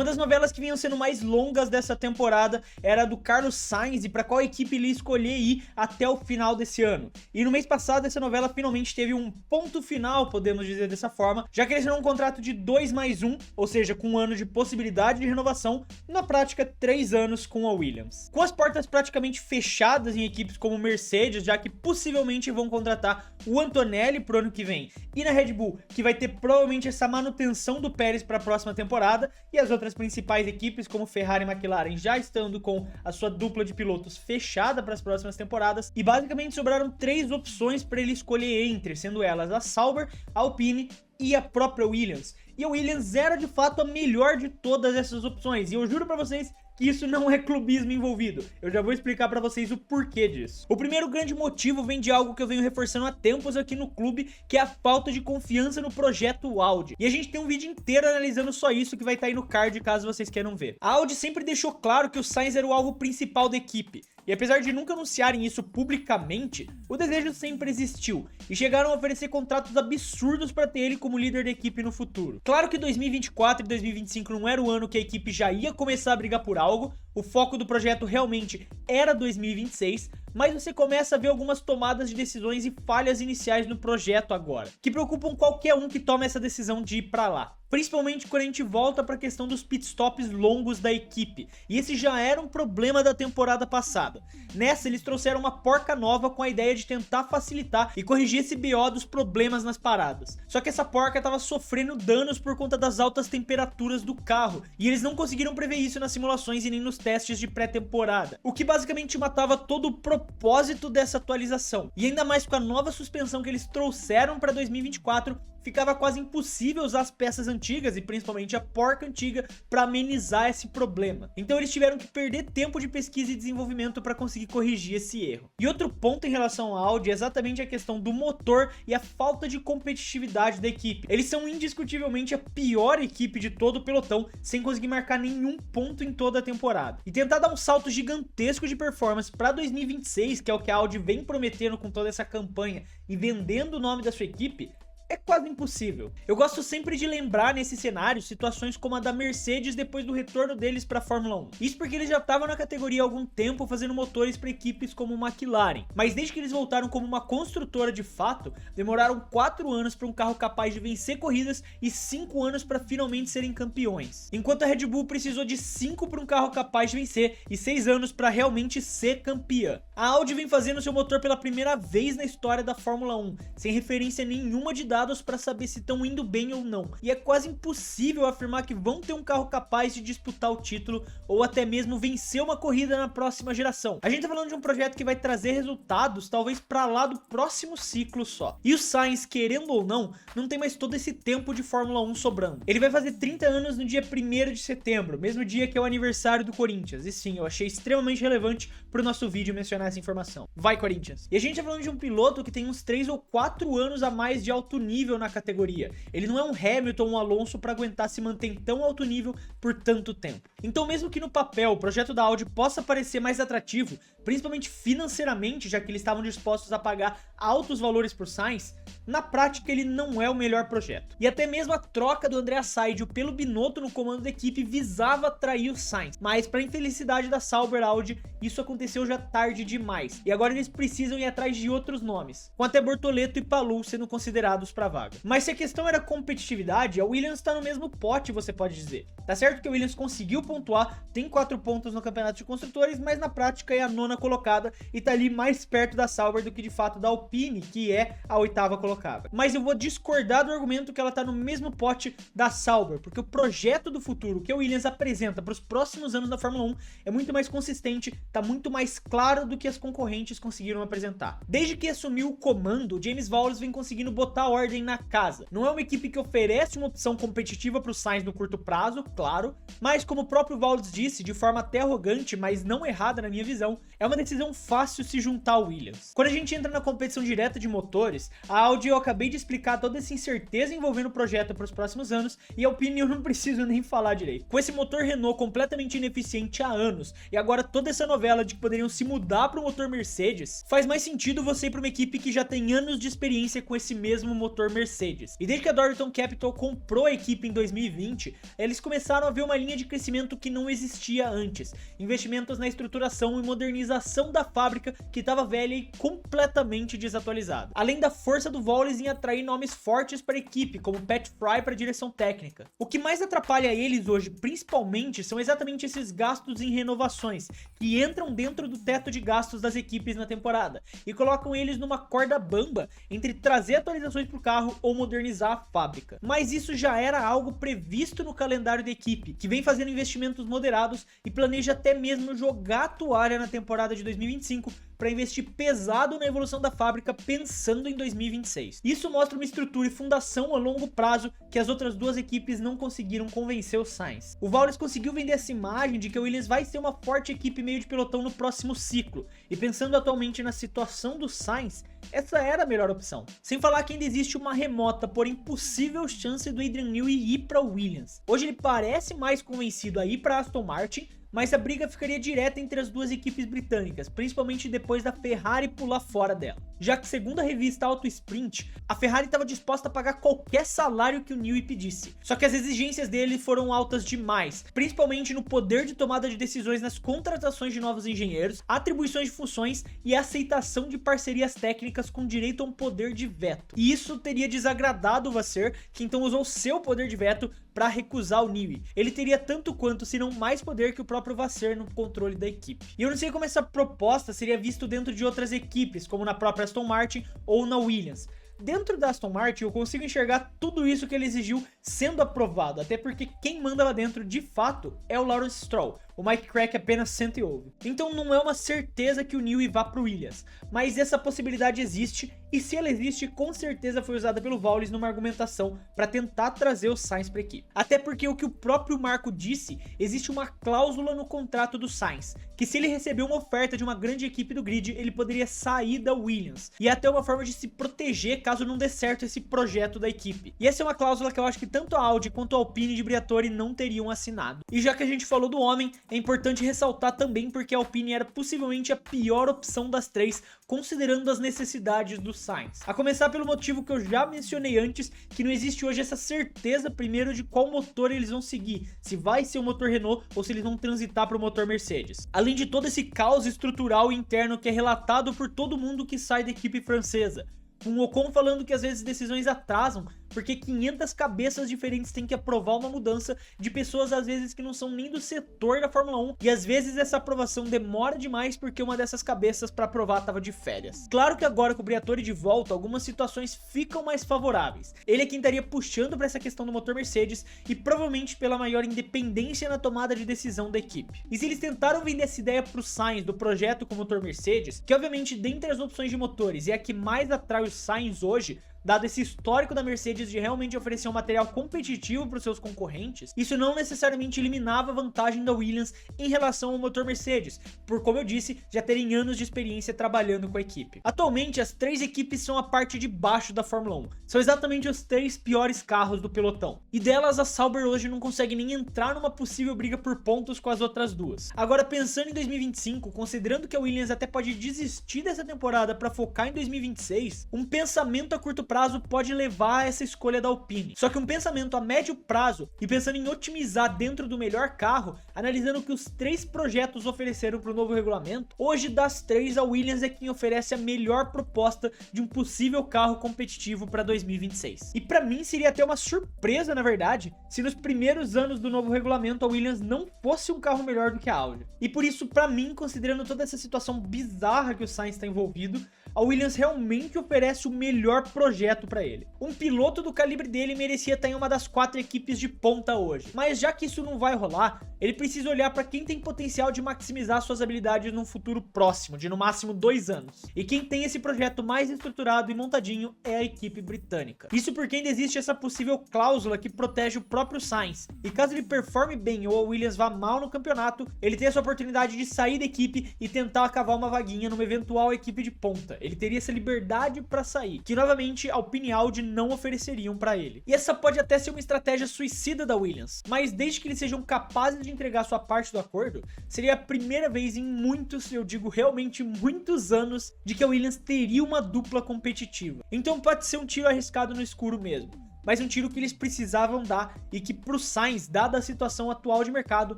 Uma das novelas que vinham sendo mais longas dessa temporada era a do Carlos Sainz e para qual equipe ele ia escolher ir até o final desse ano. E no mês passado essa novela finalmente teve um ponto final, podemos dizer dessa forma, já que ele assinou um contrato de 2+1, ou seja, com um ano de possibilidade de renovação, na prática 3 anos com a Williams. Com as portas praticamente fechadas em equipes como Mercedes, já que possivelmente vão contratar o Antonelli pro ano que vem, e na Red Bull, que vai ter provavelmente essa manutenção do Pérez para a próxima temporada, e as outras principais equipes como Ferrari e McLaren já estando com a sua dupla de pilotos fechada para as próximas temporadas, e basicamente sobraram 3 opções para ele escolher entre, sendo elas a Sauber, a Alpine e a própria Williams. E a Williams era de fato a melhor de todas essas opções, e eu juro para vocês que isso não é clubismo envolvido. Eu já vou explicar pra vocês o porquê disso. O primeiro grande motivo vem de algo que eu venho reforçando há tempos aqui no clube, que é a falta de confiança no projeto Audi. E a gente tem um vídeo inteiro analisando só isso que vai estar aí no card caso vocês queiram ver. A Audi sempre deixou claro que o Sainz era o alvo principal da equipe. E apesar de nunca anunciarem isso publicamente, o desejo sempre existiu, e chegaram a oferecer contratos absurdos para ter ele como líder da equipe no futuro. Claro que 2024 e 2025 não era o ano que a equipe já ia começar a brigar por algo, o foco do projeto realmente era 2026, mas você começa a ver algumas tomadas de decisões e falhas iniciais no projeto agora, que preocupam qualquer um que toma essa decisão de ir para lá. Principalmente quando a gente volta para a questão dos pitstops longos da equipe, e esse já era um problema da temporada passada. Nessa eles trouxeram uma porca nova com a ideia de tentar facilitar e corrigir esse BO dos problemas nas paradas. Só que essa porca estava sofrendo danos por conta das altas temperaturas do carro, e eles não conseguiram prever isso nas simulações e nem nos testes de pré-temporada, o que basicamente matava todo o propósito dessa atualização. E ainda mais com a nova suspensão que eles trouxeram para 2024, ficava quase impossível usar as peças antigas e principalmente a porca antiga para amenizar esse problema. Então eles tiveram que perder tempo de pesquisa e desenvolvimento para conseguir corrigir esse erro. E outro ponto em relação ao Audi é exatamente a questão do motor e a falta de competitividade da equipe. Eles são indiscutivelmente a pior equipe de todo o pelotão, sem conseguir marcar nenhum ponto em toda a temporada. E tentar dar um salto gigantesco de performance para 2026, que é o que a Audi vem prometendo com toda essa campanha e vendendo o nome da sua equipe, é quase impossível. Eu gosto sempre de lembrar nesse cenário situações como a da Mercedes depois do retorno deles para a Fórmula 1. Isso porque eles já estavam na categoria há algum tempo fazendo motores para equipes como McLaren, mas desde que eles voltaram como uma construtora de fato, demoraram 4 anos para um carro capaz de vencer corridas e 5 anos para finalmente serem campeões. Enquanto a Red Bull precisou de 5 para um carro capaz de vencer e 6 anos para realmente ser campeã. A Audi vem fazendo seu motor pela primeira vez na história da Fórmula 1, sem referência nenhuma de dados para saber se estão indo bem ou não, e é quase impossível afirmar que vão ter um carro capaz de disputar o título ou até mesmo vencer uma corrida na próxima geração. A gente tá falando de um projeto que vai trazer resultados talvez para lá do próximo ciclo só. E o Sainz, querendo ou não tem mais todo esse tempo de Fórmula 1 sobrando. Ele vai fazer 30 anos no dia 1º de setembro, mesmo dia que é o aniversário do Corinthians, e sim, eu achei extremamente relevante pro nosso vídeo mencionar essa informação. Vai, Corinthians! E a gente tá falando de um piloto que tem uns 3 ou 4 anos a mais de alto nível na categoria. Ele não é um Hamilton ou um Alonso para aguentar se manter em tão alto nível por tanto tempo. Então mesmo que no papel o projeto da Audi possa parecer mais atrativo, principalmente financeiramente, já que eles estavam dispostos a pagar altos valores por Sainz, na prática ele não é o melhor projeto. E até mesmo a troca do Andrea Seidl pelo Binotto no comando da equipe visava atrair o Sainz, mas para infelicidade da Sauber Audi, isso aconteceu já tarde demais, e agora eles precisam ir atrás de outros nomes, com até Bortoleto e Palou sendo considerados para vaga. Mas se a questão era competitividade, a Williams tá no mesmo pote, você pode dizer. Tá certo que a Williams conseguiu pontuar, tem 4 pontos no campeonato de construtores, mas na prática é a 9ª colocada e tá ali mais perto da Sauber do que de fato da Alpine, que é a 8ª colocada. Mas eu vou discordar do argumento que ela tá no mesmo pote da Sauber, porque o projeto do futuro que a Williams apresenta para os próximos anos da Fórmula 1 é muito mais consistente, tá muito mais claro do que as concorrentes conseguiram apresentar. Desde que assumiu o comando, o James Vowles vem conseguindo botar ordem na casa. Não é uma equipe que oferece uma opção competitiva para o Sainz no curto prazo, claro, mas como o próprio Vowles disse, de forma até arrogante, mas não errada na minha visão, é uma decisão fácil se juntar ao Williams. Quando a gente entra na competição direta de motores, a Audi, eu acabei de explicar toda essa incerteza envolvendo o projeto para os próximos anos, e a Alpine eu não preciso nem falar direito. Com esse motor Renault completamente ineficiente há anos, e agora toda essa novela de que poderiam se mudar para o motor Mercedes, faz mais sentido você ir para uma equipe que já tem anos de experiência com esse mesmo motor Mercedes. E desde que a Dorilton Capital comprou a equipe em 2020, eles começaram a ver uma linha de crescimento que não existia antes, investimentos na estruturação e modernização da fábrica que estava velha e completamente desatualizada. Além da força do Wallace em atrair nomes fortes para a equipe, como Pat Fry para a direção técnica. O que mais atrapalha eles hoje, principalmente, são exatamente esses gastos em renovações, que entram dentro do teto de gastos das equipes na temporada, e colocam eles numa corda bamba entre trazer atualizações para o carro ou modernizar a fábrica. Mas isso já era algo previsto no calendário da equipe, que vem fazendo investimentos moderados e planeja até mesmo jogar a toalha na temporada de 2025 para investir pesado na evolução da fábrica pensando em 2026. Isso mostra uma estrutura e fundação a longo prazo que as outras duas equipes não conseguiram convencer o Sainz. O Wallace conseguiu vender essa imagem de que a Williams vai ser uma forte equipe meio de pelotão no próximo ciclo, e pensando atualmente na situação do Sainz, essa era a melhor opção. Sem falar que ainda existe uma remota, porém possível chance do Adrian Newey ir para o Williams. Hoje ele parece mais convencido a ir para Aston Martin, mas a briga ficaria direta entre as duas equipes britânicas, principalmente depois da Ferrari pular fora dela. Já que, segundo a revista Auto Sprint, a Ferrari estava disposta a pagar qualquer salário que o Newey pedisse. Só que as exigências dele foram altas demais, principalmente no poder de tomada de decisões nas contratações de novos engenheiros, atribuições de funções e aceitação de parcerias técnicas com direito a um poder de veto. E isso teria desagradado o Vasseur, que então usou seu poder de veto para recusar o Newey. Ele teria tanto quanto, se não mais poder que o próprio Vasseur no controle da equipe. E eu não sei como essa proposta seria vista dentro de outras equipes, como na própria Aston Martin ou na Williams. Dentro da Aston Martin eu consigo enxergar tudo isso que ele exigiu sendo aprovado, até porque quem manda lá dentro de fato é o Lawrence Stroll. O Mike Crack apenas senta e ouve. Então não é uma certeza que o Newey vá pro Williams, mas essa possibilidade existe, e se ela existe, com certeza foi usada pelo Wallace numa argumentação para tentar trazer o Sainz para a equipe. Até porque o que o próprio Marco disse, existe uma cláusula no contrato do Sainz, que se ele receber uma oferta de uma grande equipe do grid, ele poderia sair da Williams, e é até uma forma de se proteger caso não dê certo esse projeto da equipe. E essa é uma cláusula que eu acho que tanto a Audi quanto a Alpine de Briatore não teriam assinado. E já que a gente falou do homem, é importante ressaltar também porque a Alpine era possivelmente a pior opção das três, considerando as necessidades do Sainz. A começar pelo motivo que eu já mencionei antes, que não existe hoje essa certeza primeiro de qual motor eles vão seguir, se vai ser o motor Renault ou se eles vão transitar para o motor Mercedes. Além de todo esse caos estrutural interno que é relatado por todo mundo que sai da equipe francesa, com o Ocon falando que às vezes decisões atrasam porque 500 cabeças diferentes têm que aprovar uma mudança de pessoas às vezes que não são nem do setor da Fórmula 1, e às vezes essa aprovação demora demais porque uma dessas cabeças para aprovar estava de férias. Claro que agora com o Briatore de volta, algumas situações ficam mais favoráveis. Ele é quem estaria puxando para essa questão do motor Mercedes e provavelmente pela maior independência na tomada de decisão da equipe. E se eles tentaram vender essa ideia para o Sainz do projeto com o motor Mercedes, que obviamente dentre as opções de motores é a que mais atrai o Sainz hoje, dado esse histórico da Mercedes de realmente oferecer um material competitivo para os seus concorrentes, isso não necessariamente eliminava a vantagem da Williams em relação ao motor Mercedes, por, como eu disse, já terem anos de experiência trabalhando com a equipe. Atualmente, as três equipes são a parte de baixo da Fórmula 1, são exatamente os três piores carros do pelotão, e delas a Sauber hoje não consegue nem entrar numa possível briga por pontos com as outras duas. Agora, pensando em 2025, considerando que a Williams até pode desistir dessa temporada para focar em 2026, um pensamento a curto prazo pode levar a essa escolha da Alpine. Só que um pensamento a médio prazo e pensando em otimizar dentro do melhor carro, analisando o que os três projetos ofereceram para o novo regulamento, hoje das três a Williams é quem oferece a melhor proposta de um possível carro competitivo para 2026. E para mim seria até uma surpresa, na verdade, se nos primeiros anos do novo regulamento a Williams não fosse um carro melhor do que a Audi. E por isso, para mim, considerando toda essa situação bizarra que o Sainz está envolvido, a Williams realmente oferece o melhor projeto para ele. Um piloto do calibre dele merecia estar em uma das 4 equipes de ponta hoje, mas já que isso não vai rolar, ele precisa olhar para quem tem potencial de maximizar suas habilidades num futuro próximo, de no máximo 2 anos. E quem tem esse projeto mais estruturado e montadinho é a equipe britânica. Isso porque ainda existe essa possível cláusula que protege o próprio Sainz, e caso ele performe bem ou a Williams vá mal no campeonato, ele tem essa oportunidade de sair da equipe e tentar cavar uma vaguinha numa eventual equipe de ponta. Ele teria essa liberdade para sair, que novamente a Alpine Audi não ofereceriam para ele. E essa pode até ser uma estratégia suicida da Williams, mas desde que eles sejam capazes de entregar sua parte do acordo, seria a primeira vez em muitos, eu digo realmente muitos anos, de que a Williams teria uma dupla competitiva. Então pode ser um tiro arriscado no escuro mesmo, mas um tiro que eles precisavam dar e que pro Sainz, dada a situação atual de mercado,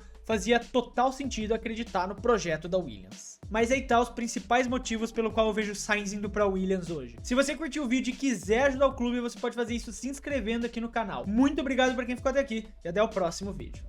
fazia total sentido acreditar no projeto da Williams. Mas aí tá os principais motivos pelo qual eu vejo o Sainz indo pra Williams hoje. Se você curtiu o vídeo e quiser ajudar o clube, você pode fazer isso se inscrevendo aqui no canal. Muito obrigado pra quem ficou até aqui e até o próximo vídeo.